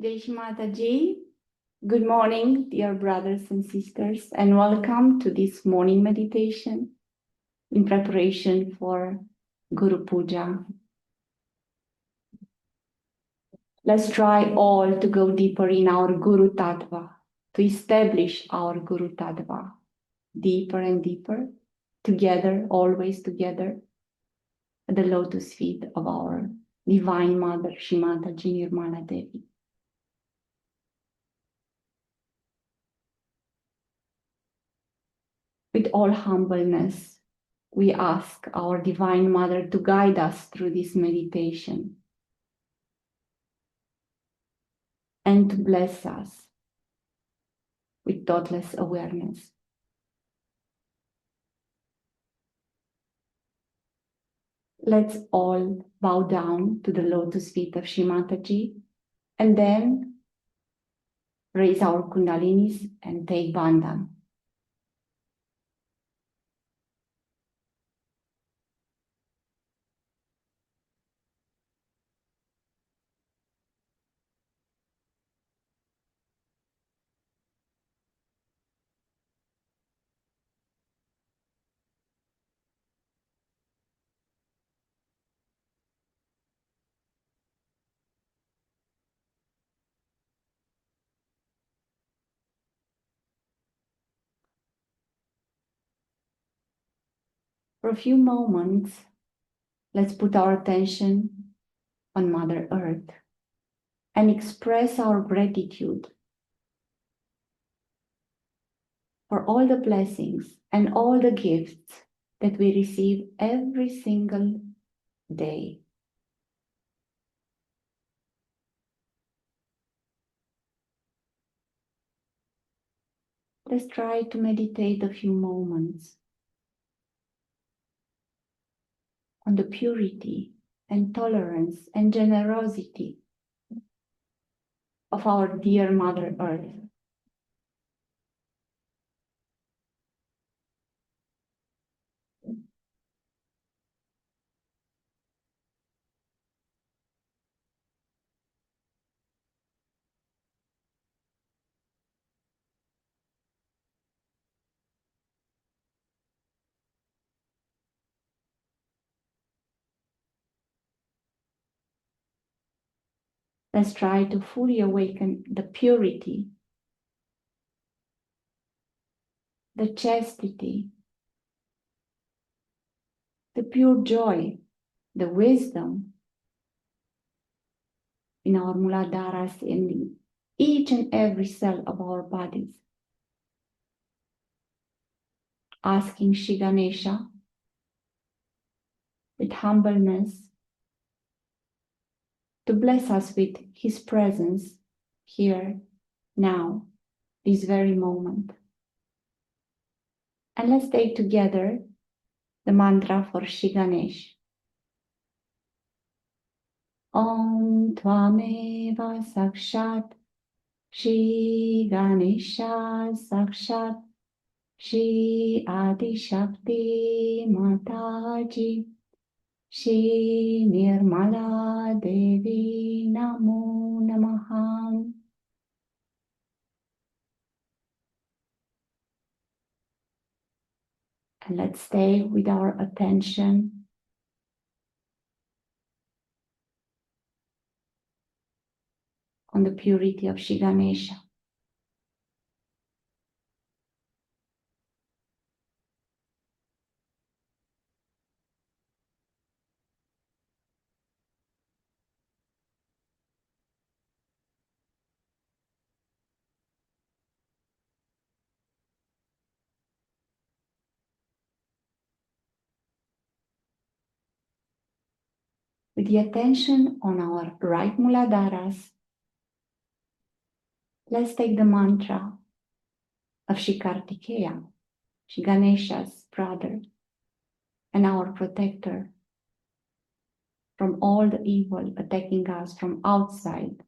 Jai Shri Mataji. Good morning, dear brothers and sisters, and welcome to this morning meditation in preparation for Guru Puja. Let's try all to go deeper in our Guru Tattva, to establish our Guru Tattva deeper and deeper, together, always together, at the lotus feet of our Divine Mother, Shri Mataji Nirmala Devi. With all humbleness, we ask our Divine Mother to guide us through this meditation and to bless us with thoughtless awareness. Let's all bow down to the lotus feet of Shri Mataji and then raise our kundalinis and take bandhan. For a few moments, let's put our attention on Mother Earth and express our gratitude for all the blessings and all the gifts that we receive every single day. Let's try to meditate a few moments on the purity and tolerance and generosity of our dear Mother Earth. Let's try to fully awaken the purity, the chastity, the pure joy, the wisdom in our Muladharas and in each and every cell of our bodies. Asking Shri Ganesha with humbleness to bless us with his presence here, now, this very moment. And let's take together the mantra for Shri Ganesh. Om Tvameva Sakshat Shri Ganesha Sakshat Shri Adi Shakti Mataji Shri Nirmala Devi Namo Namaha. And let's stay with our attention on the purity of Shri Ganesha. With the attention on our right Muladharas, let's take the mantra of Shri Kartikeya, Shri Ganesha's brother and our protector from all the evil attacking us from outside,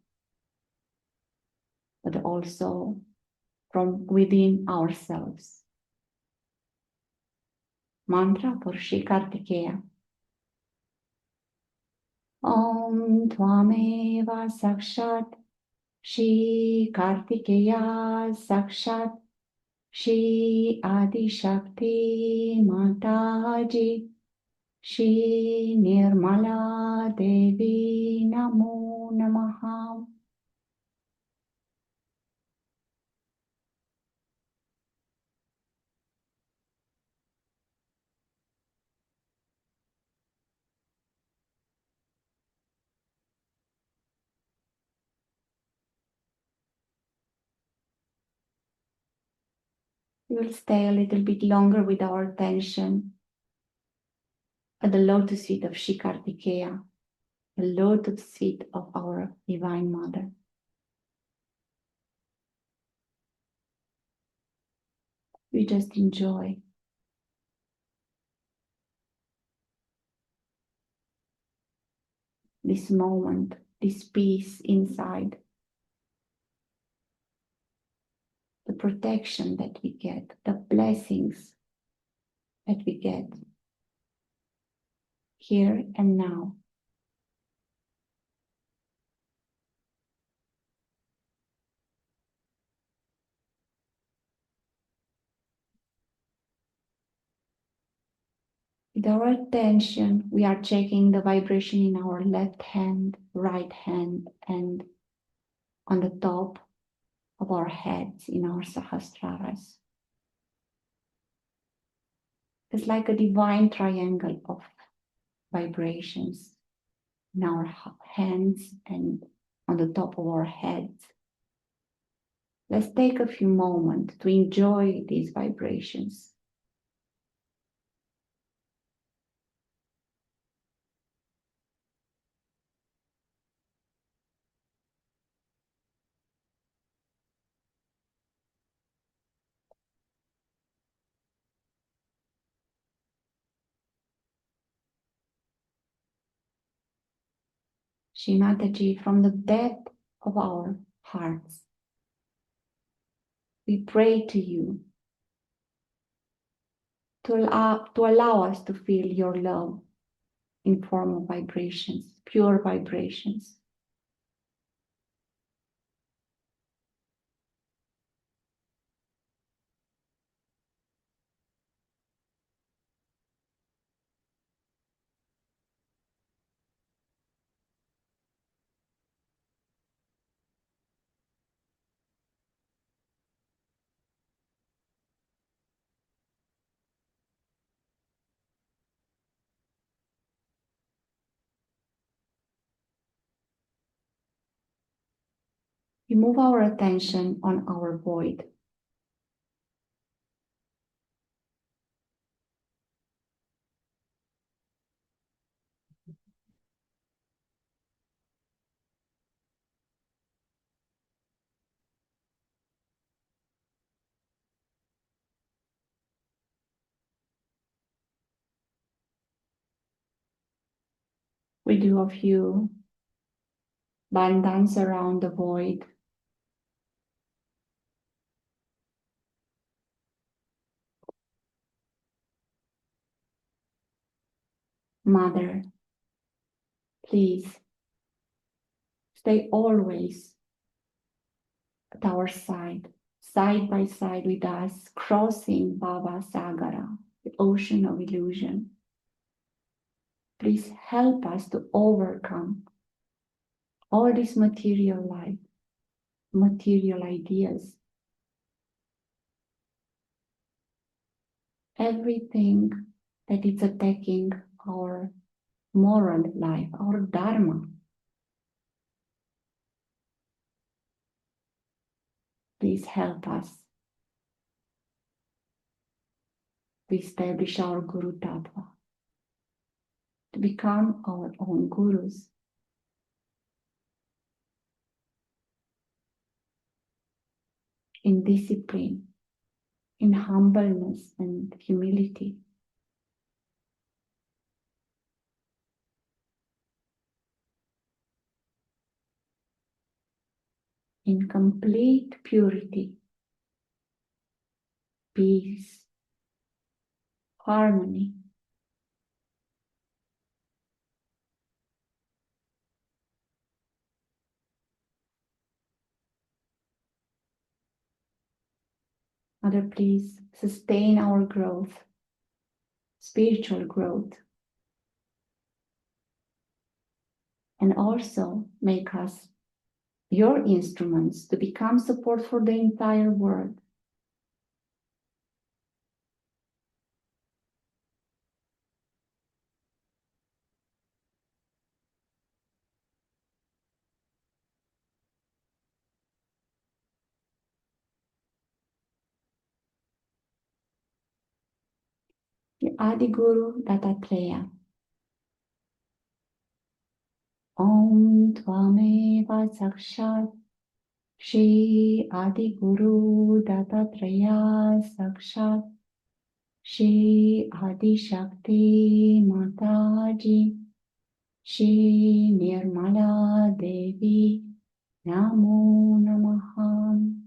but also from within ourselves. Mantra for Shri Kartikeya. Om Tvameva Sakshat Shri Kartikeya Sakshat Shri Adi Shakti Mataji Shri Nirmala Devi Namo Namaha. We will stay a little bit longer with our attention at the lotus feet of Shri Kartikeya, the lotus feet of our Divine Mother. We just enjoy this moment, this peace inside, the protection that we get, the blessings that we get here and now. With our attention, we are checking the vibration in our left hand, right hand, and on the top of our heads in our sahasraras. It's like a divine triangle of vibrations in our hands and on the top of our heads. Let's take a few moments to enjoy these vibrations. Shri Mataji, from the depth of our hearts, we pray to you to allow us to feel your love in form of vibrations, pure vibrations. We move our attention on our void. We do a few bandhas around the void. Mother, please stay always at our side by side with us, crossing Bhava Sagara, the ocean of illusion. Please help us to overcome all this material life, material ideas, everything that is attacking our moral life, our Dharma. Please help us to establish our Guru Tattva, to become our own gurus. In discipline, in humbleness and humility. In complete purity, peace, harmony. Mother, please sustain our growth, spiritual growth, and also make us your instruments to become support for the entire world. The Adi Guru Dattatreya. Om Tvameva Sakshat Shri Adi Guru Dattatreya Sakshat Shri Adi Shakti Mataji Shri Nirmala Devi Namo Namaha.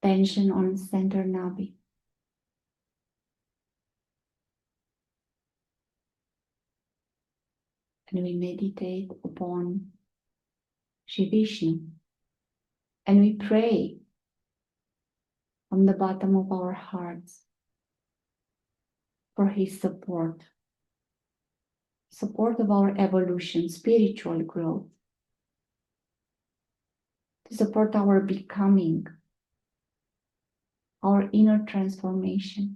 Tension on center navi. And we meditate upon Shri Vishnu. And we pray from the bottom of our hearts for his support, support of our evolution, spiritual growth, to support our becoming, our inner transformation.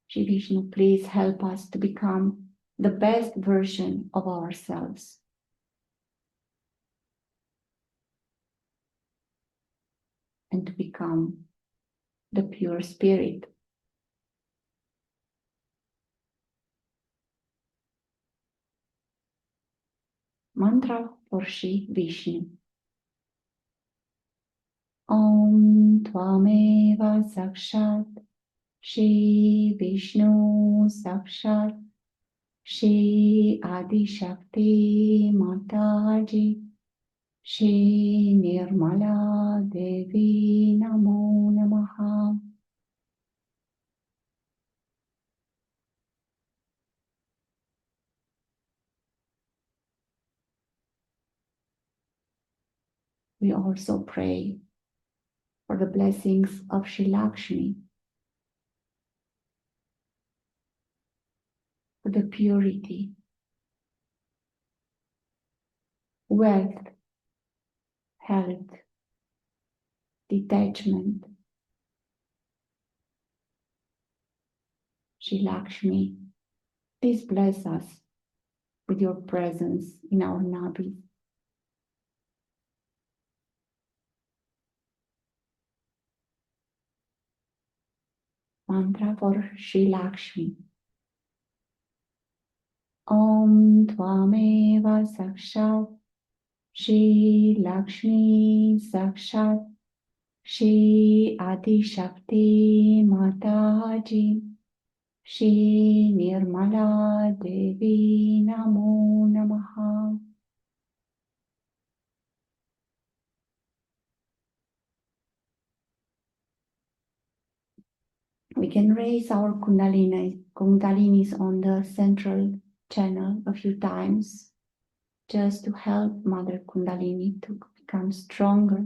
Shri Vishnu, please help us to become the best version of ourselves. And to become the pure spirit. Mantra for Shri Vishnu. Om Tvameva Sakshat Shri Vishnu Sakshat Shri Adi Shakti Mataji Shri Nirmala Devi Namo Namaha. We also pray for the blessings of Shri Lakshmi, for the purity, wealth, health, detachment. Shri Lakshmi, please bless us with your presence in our Nabi. Mantra for Shri Lakshmi. Om Tvameva Sakshat Shri Lakshmi Sakshat Shri Adi Shakti Mataji Shri Nirmala Devi Namo Namaha. We can raise our kundalinis on the central channel a few times just to help Mother Kundalini to become stronger.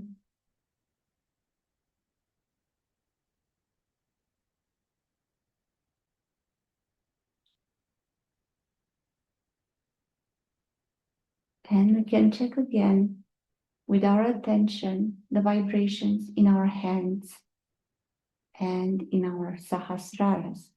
And we can check again with our attention the vibrations in our hands and in our sahasraras.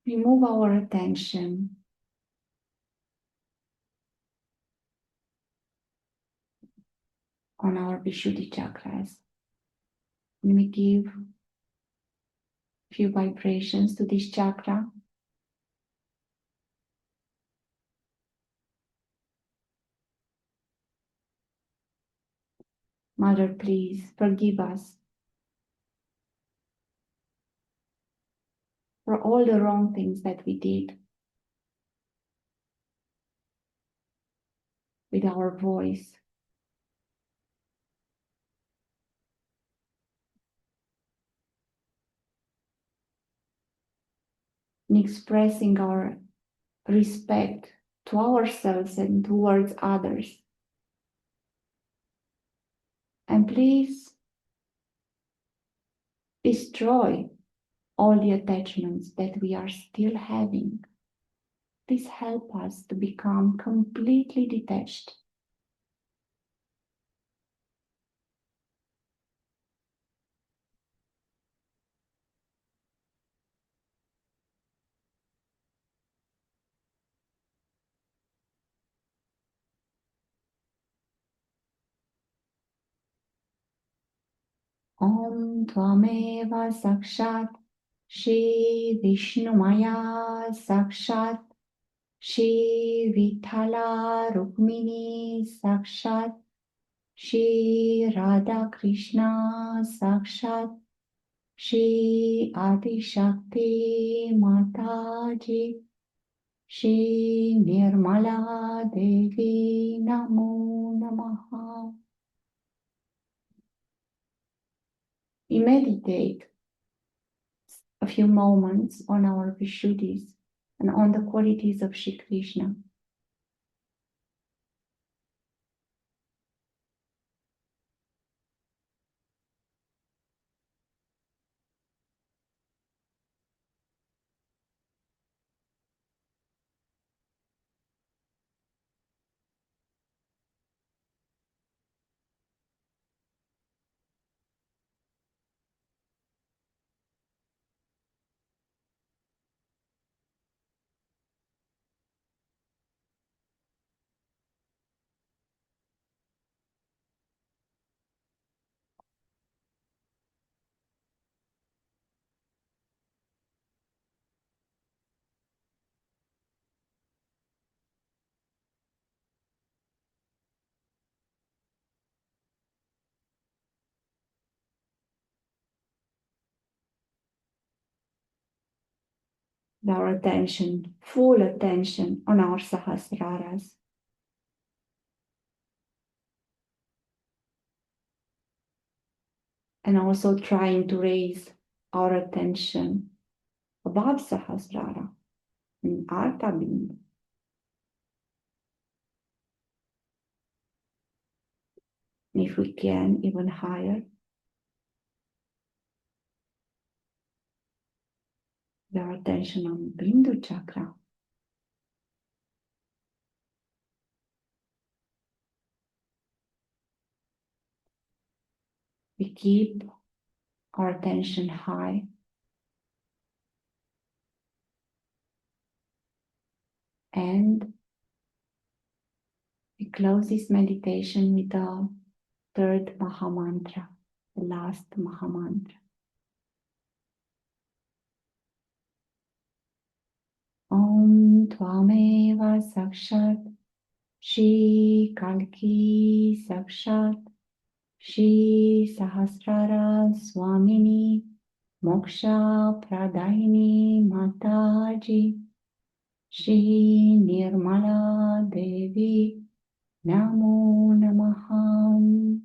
we move our attention on our Vishuddhi chakras. And we give a few vibrations to this chakra. Mother, please forgive us for all the wrong things that we did with our voice, in expressing our respect to ourselves and towards others. And please destroy all the attachments that we are still having. Please help us to become completely detached. Om Tvameva Sakshat Shri Vishnumaya Sakshat Shri Vithala Rukmini Sakshat Shri Radha Krishna Sakshat Shri Adi Shakti Mataji Shri Nirmala Devi Namo Namaha. We meditate a few moments on our Vishuddhis and on the qualities of Shri Krishna. Our attention, full attention on our Sahasraras. And also trying to raise our attention above Sahasrara in Artha Bindu. If we can, even higher. Our attention on Bindu chakra. We keep our attention high and we close this meditation with the third Mahamantra, the last Mahamantra. Om Tvameva Sakshat Shri Kalki Sakshat Shri Sahasrara Swamini Moksha Pradayini Mataji Shri Nirmala Devi Namo Namaha.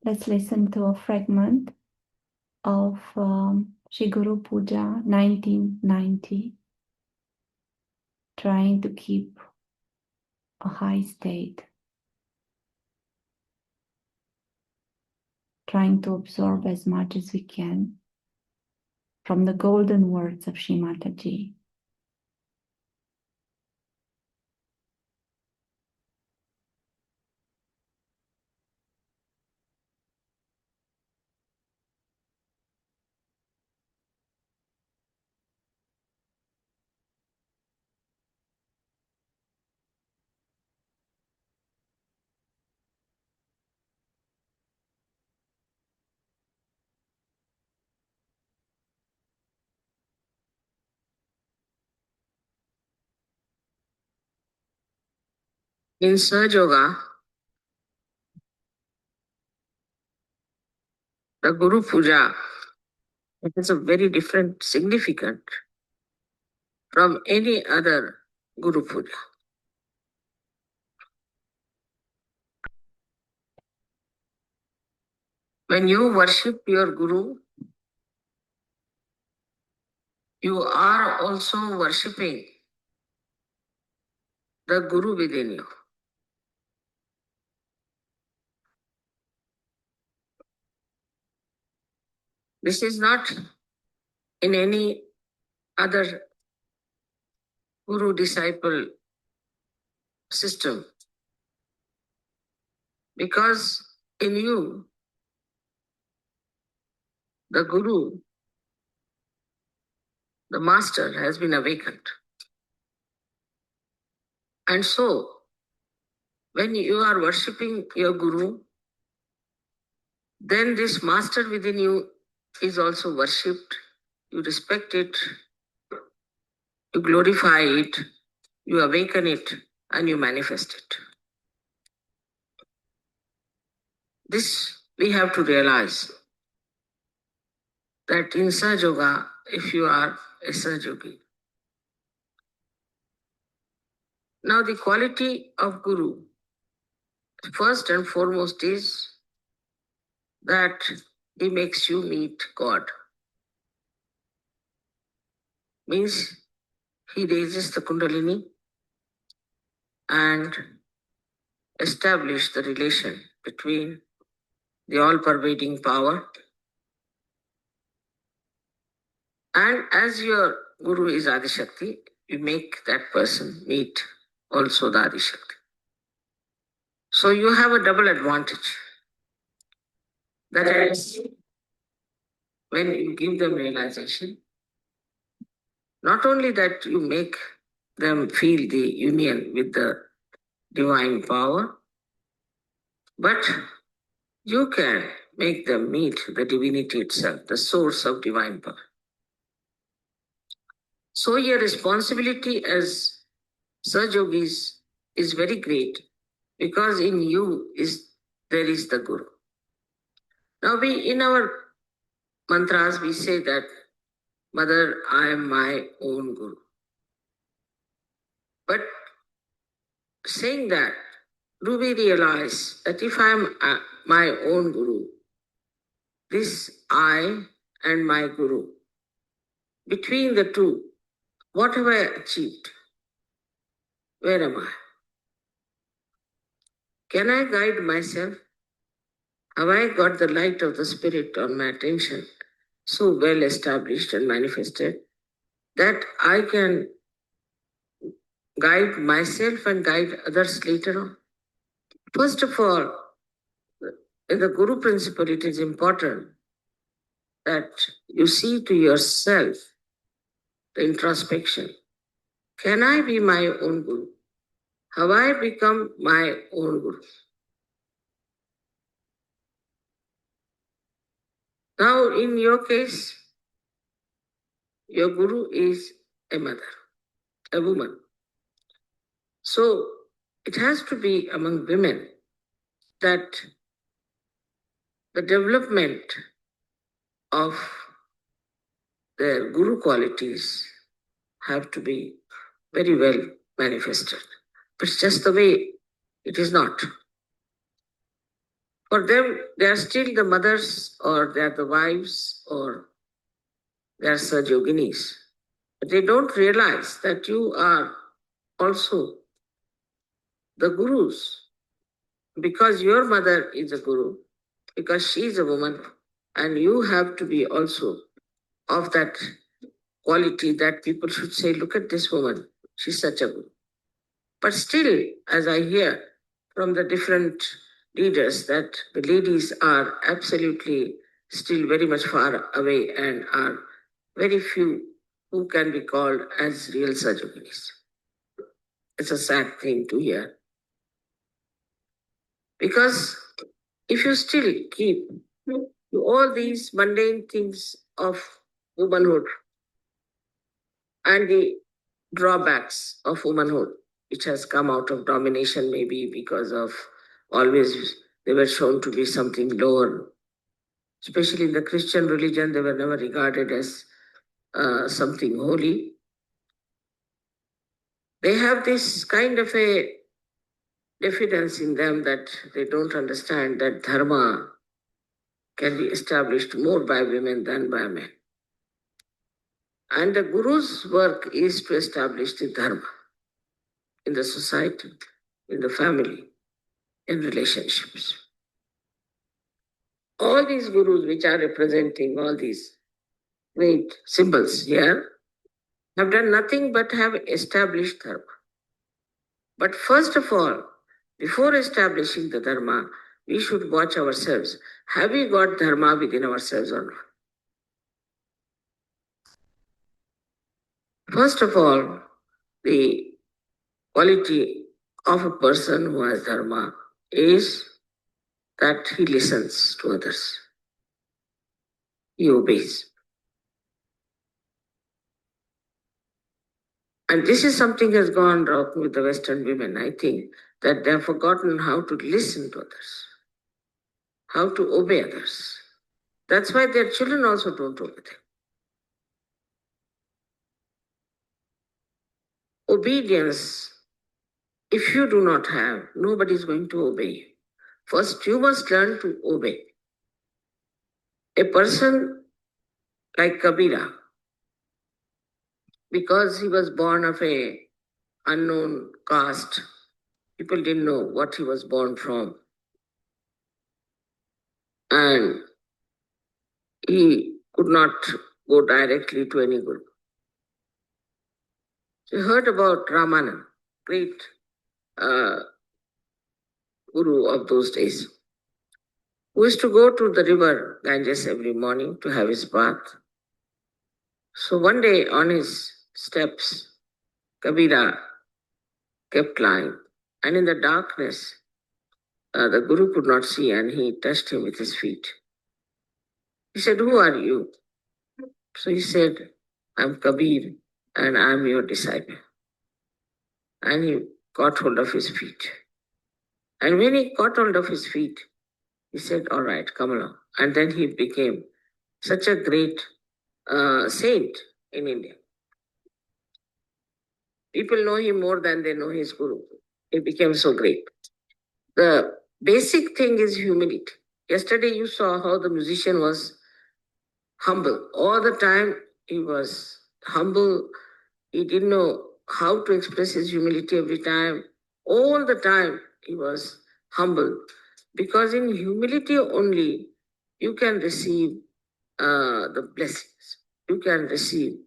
Let's listen to a fragment of Shri Guru Puja 1990, trying to keep a high state, trying to absorb as much as we can from the golden words of Shri Mataji. In Sahaja Yoga, the Guru Puja, it is a very different significance from any other Guru Puja. When you worship your Guru, you are also worshipping the Guru within you. This is not in any other Guru disciple system, because in you, the Guru, the Master, has been awakened. And so, when you are worshipping your Guru, then this Master within you is also worshipped. You respect it, you glorify it, you awaken it, and you manifest it. This we have to realize, that in Sahaja Yoga, if you are a Sahaja Yogi. Now the quality of Guru, first and foremost, is that he makes you meet God. Means he raises the Kundalini and establish the relation between the all-pervading power, and as your Guru is Adishakti, you make that person meet also the Adishakti. So you have a double advantage. That is, when you give them realization, not only that you make them feel the union with the divine power, but you can make them meet the divinity itself, the source of divine power. So your responsibility as Sahaja Yogis is very great, because in you there is the Guru. Now in our mantras we say that, Mother, I am my own Guru. But saying that, do we realize that if I am my own Guru, this I and my Guru, between the two, what have I achieved? Where am I? Can I guide myself? Have I got the light of the Spirit on my attention so well established and manifested that I can guide myself and guide others later on? First of all, in the Guru principle, it is important that you see to yourself the introspection. Can I be my own Guru? Have I become my own Guru? Now, in your case, your Guru is a mother, a woman. So, it has to be among women that the development of their Guru qualities have to be very well manifested. But it's just the way it is not. For them, they are still the mothers, or they are the wives, or they are Sajoginis. But they don't realize that you are also the gurus, because your mother is a guru, because she is a woman, and you have to be also of that quality that people should say, look at this woman, she's such a guru. But still, as I hear from the different leaders, that the ladies are absolutely still very much far away and are very few who can be called as real Sajoginis. It's a sad thing to hear. Because if you still keep all these mundane things of womanhood and the drawbacks of womanhood, which has come out of domination, maybe because of always they were shown to be something lower. Especially in the Christian religion, they were never regarded as something holy. They have this kind of a diffidence in them that they don't understand that Dharma can be established more by women than by men. And the Guru's work is to establish the Dharma in the society, in the family, in relationships. All these Gurus, which are representing all these great symbols here, have done nothing but have established Dharma. But first of all, before establishing the Dharma, we should watch ourselves. Have we got Dharma within ourselves or not? First of all, the quality of a person who has Dharma is that he listens to others. He obeys. And this is something has gone wrong with the Western women, I think, that they have forgotten how to listen to others, how to obey others. That's why their children also don't obey them. Obedience, if you do not have, nobody is going to obey you. First, you must learn to obey. A person like Kabira, because he was born of a unknown caste, people didn't know what he was born from. And he could not go directly to any guru. So he heard about Ramana, great guru of those days, who used to go to the river Ganges every morning to have his bath. So one day on his steps, Kabira kept lying, and in the darkness, the guru could not see, and he touched him with his feet. He said, "Who are you?" So he said, "I'm Kabir, and I'm your disciple." And he caught hold of his feet. And when he caught hold of his feet, he said, "All right, come along." And then he became such a great saint in India. People know him more than they know his guru. He became so great. The basic thing is humility. Yesterday you saw how the musician was humble. All the time he was humble. He didn't know how to express his humility every time. All the time he was humble. Because in humility only you can receive the blessings. You can receive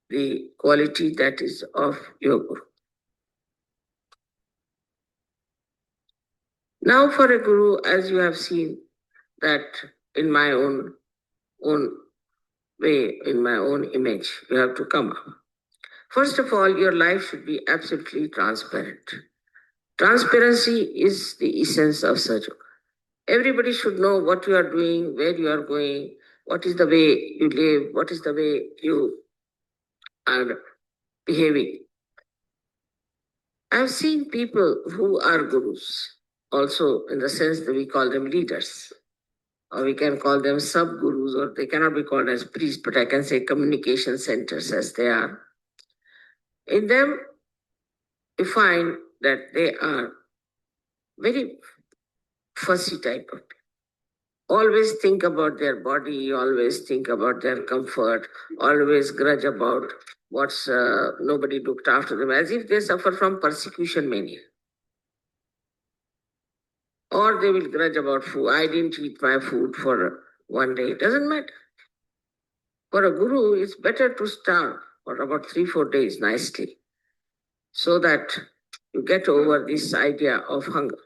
the quality that is of your guru. Now for a guru, as you have seen, that in my own way, in my own image, you have to come up. First of all, your life should be absolutely transparent. Transparency is the essence of Sajo. Everybody should know what you are doing, where you are going, what is the way you live, what is the way you are behaving. I've seen people who are gurus, also in the sense that we call them leaders, or we can call them sub-gurus, or they cannot be called as priests, but I can say communication centers as they are. In them, you find that they are very fussy type of people. Always think about their body, always think about their comfort, always grudge about what's nobody looked after them, as if they suffer from persecution mania. Or they will grudge about food. I didn't eat my food for one day. It doesn't matter. For a guru, it's better to starve for about 3-4 days nicely, so that you get over this idea of hunger.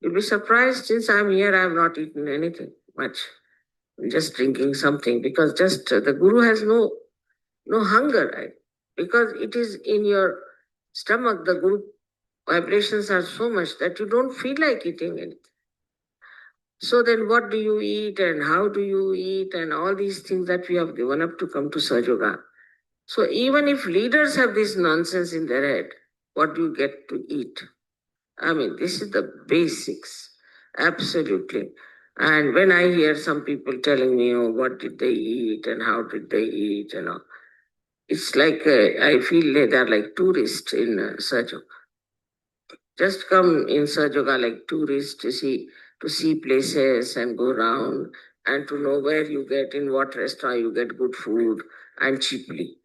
You'll be surprised, since I'm here, I have not eaten anything much. I'm just drinking something, because just the guru has no hunger, right? Because it is in your stomach, the guru vibrations are so much that you don't feel like eating anything. So then what do you eat and how do you eat and all these things that we have given up to come to Sahaja Yoga. So even if leaders have this nonsense in their head, what do you get to eat? I mean, this is the basics, absolutely. And when I hear some people telling me, oh, what did they eat and how did they eat and all, it's like I feel they are like tourists in Sahaja Yoga. Just come in Sahaja Yoga like tourists to see places and go around and to know where you get, in what restaurant you get good food and cheaply.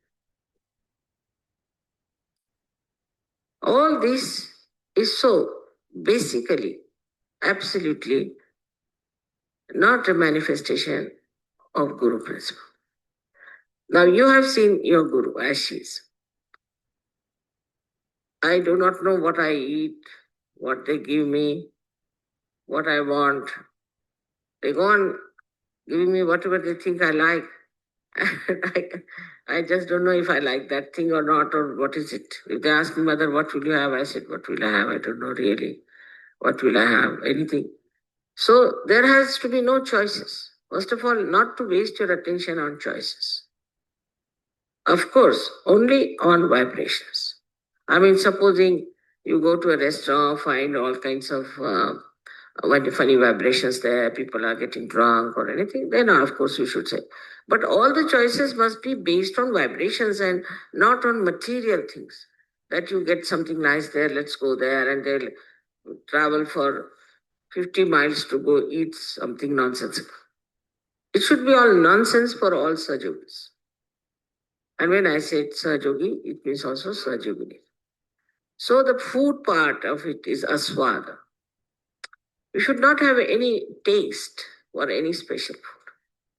All this is so basically, absolutely not a manifestation of Guru principle. Now you have seen your Guru as she is. I do not know what I eat, what they give me, what I want. They go on giving me whatever they think I like. I just don't know if I like that thing or not, or what is it. If they ask me, Mother, what will you have? I said, what will I have? I don't know really. What will I have? Anything. So there has to be no choices. First of all, not to waste your attention on choices. Of course, only on vibrations. I mean, supposing you go to a restaurant, find all kinds of funny vibrations there, people are getting drunk or anything, then of course you should say. But all the choices must be based on vibrations and not on material things. That you get something nice there, let's go there, and they'll travel for 50 miles to go eat something nonsensical. It should be all nonsense for all Sajogis. And when I said Sajogi, it means also Sajogini. So the food part of it is aswada. You should not have any taste for any special food.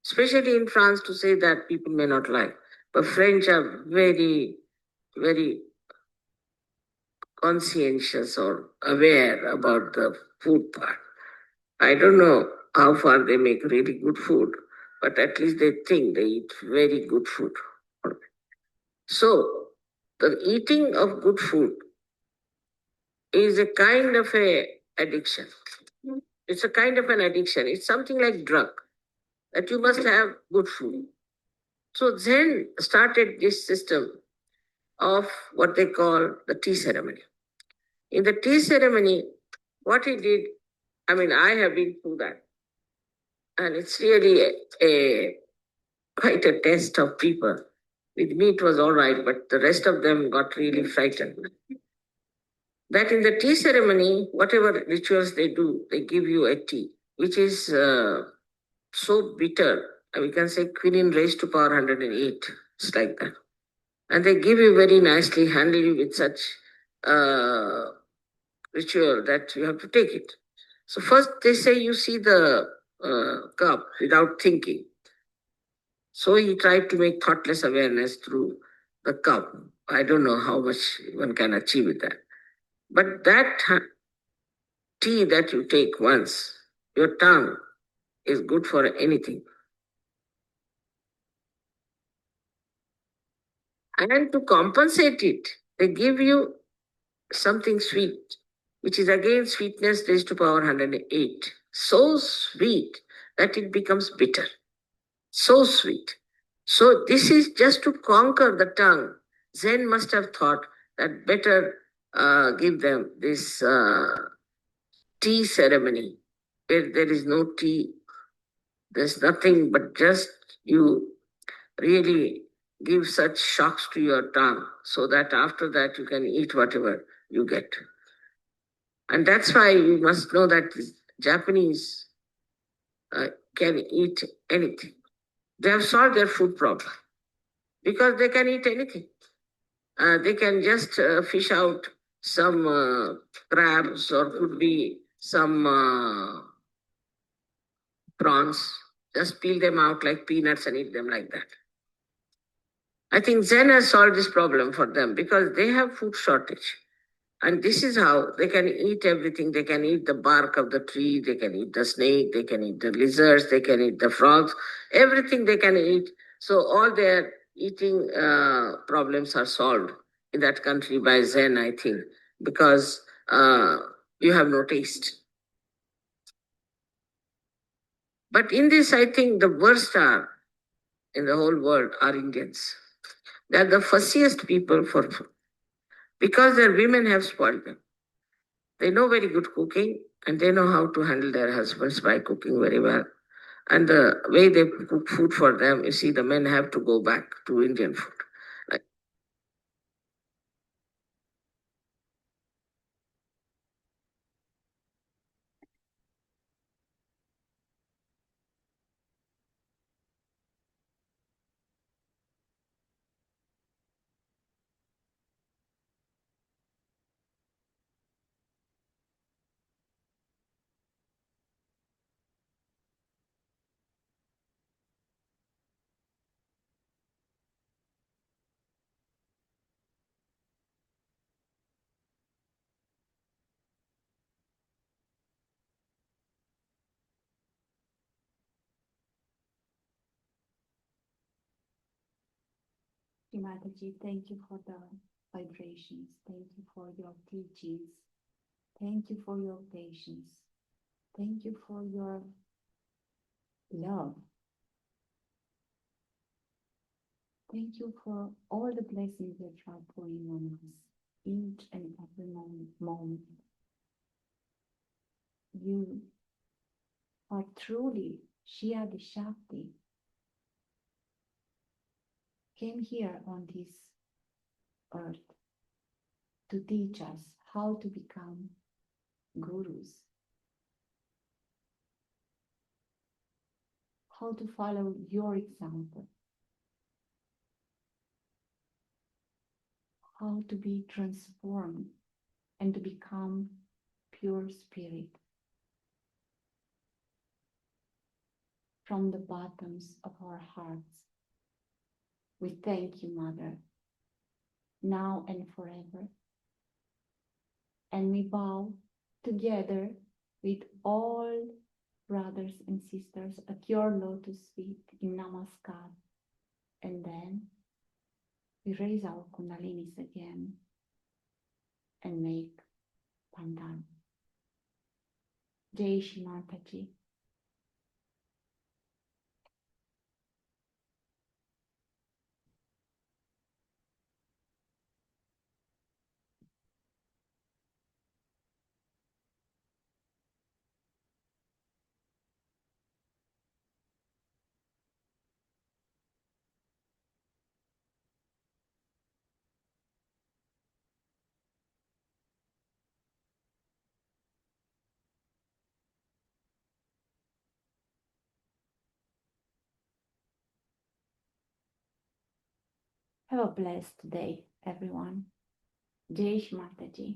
Especially in France, to say that people may not like. But French are very, very conscientious or aware about the food part. I don't know how far they make really good food, but at least they think they eat very good food. So, the eating of good food is a kind of a addiction. It's a kind of an addiction. It's something like drug, that you must have good food. So Zen started this system of what they call the tea ceremony. In the tea ceremony, what he did, I mean, I have been through that. And it's really quite a test of people. With me, it was all right, but the rest of them got really frightened. That in the tea ceremony, whatever rituals they do, they give you a tea, which is so bitter. We can say quinine raised to power 108. It's like that. And they give you very nicely, handle you with such ritual that you have to take it. So first they say you see the cup without thinking. So he tried to make thoughtless awareness through the cup. I don't know how much one can achieve with that. But that tea that you take once, your tongue is good for anything. And to compensate it, they give you something sweet, which is again sweetness raised to power 108. So sweet that it becomes bitter. So sweet. So this is just to conquer the tongue. Zen must have thought that better give them this tea ceremony, where there is no tea, there's nothing but just you really give such shocks to your tongue so that after that you can eat whatever you get. And that's why you must know that Japanese can eat anything. They have solved their food problem because they can eat anything. They can just fish out some crabs or could be some prawns, just peel them out like peanuts and eat them like that. I think Zen has solved this problem for them because they have food shortage. And this is how they can eat everything. They can eat the bark of the tree, they can eat the snake, they can eat the lizards, they can eat the frogs, everything they can eat. So all their eating problems are solved in that country by Zen, I think, because you have no taste. But in this, I think the worst are in the whole world are Indians. They are the fussiest people for food because their women have spoiled them. They know very good cooking and they know how to handle their husbands by cooking very well. And the way they cook food for them, you see, the men have to go back to Indian food. Like, Mataji, thank you for the vibrations. Thank you for your teachings. Thank you for your patience. Thank you for your love. Thank you for all the blessings that you are pouring on us each and every moment. You are truly Shia the Shakti, came here on this earth to teach us how to become gurus, how to follow your example, how to be transformed and to become pure spirit from the bottoms of our hearts. We thank you, Mother, now and forever. And we bow together with all brothers and sisters at your lotus feet in Namaskar. And then we raise our Kundalinis again and make Pandan. Jai Shri Mataji. Have a blessed day, everyone. Jai Shri Mataji.